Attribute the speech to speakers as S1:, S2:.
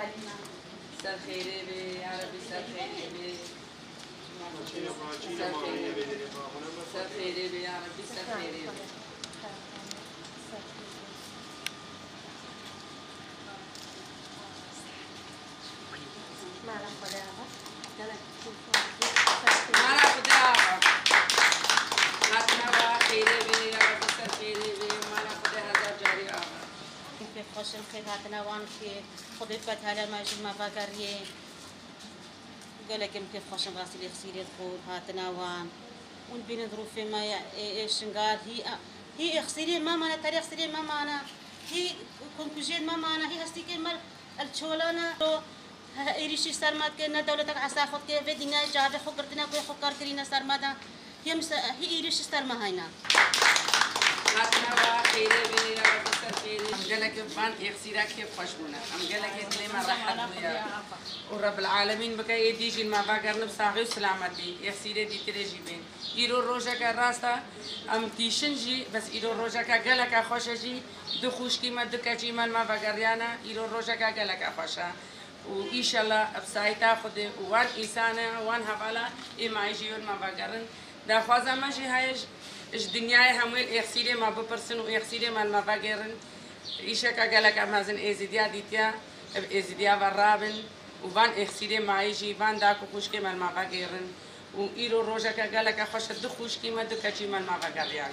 S1: سر خیره به یا ربی سر خیره به سر خیره به یا ربی سر خیره به
S2: مالا خدا
S1: حتما خیره به یا ربی سر خیره به مالا خدا هزار جاری آقا
S2: كيف خشم كيف هاتنا وان في خذيت بتهلا ما يجي ما فاكريه قال لك كيف خشم غاسل يغسل يدخل هاتنا وان ونبين ظروف ما ايش قال هي اغسلي ماما انا تاريخ اغسلي ماما انا هي كونكوجين ماما انا هي هستيكي مال الشولانه ايريش سرمات كنا دولتك عسى خد كيف دينا جاب خكرتنا كوي خكر كرينا سرمادا هي ايريش سرما هينا
S1: حتما خیره به یا ربی سر خیره ام قالك فان يغسيرك كيف خشمنا ام قالك كلمه راحت ويا ورب العالمين بك يديجي ما فاكر نبصاغي وسلامتي يغسيره دي تريجي بين يرو روجك راستا ام تيشنجي بس يرو روجك قالك خوشجي دخوش كيما دكاجي ما فاكر يانا يرو روجك قالك خوشا وان شاء الله ابسايتا خد وان انسانه وان حوالا ما يجيون ما فاكرن دا خوازا ماشي هايش اش دنیای همویل اخسیره ما بپرسن و اخسیره ما المفاجرن ایشه که گلک امازن ازدیا دیتیا ازدیا ورابن و بان اخسیره ما یجی بان داکو خوشکی ما المفاجرن و ایرو روزه که گلک خوش دو خوشکی ما دو کچی ما المفاجریان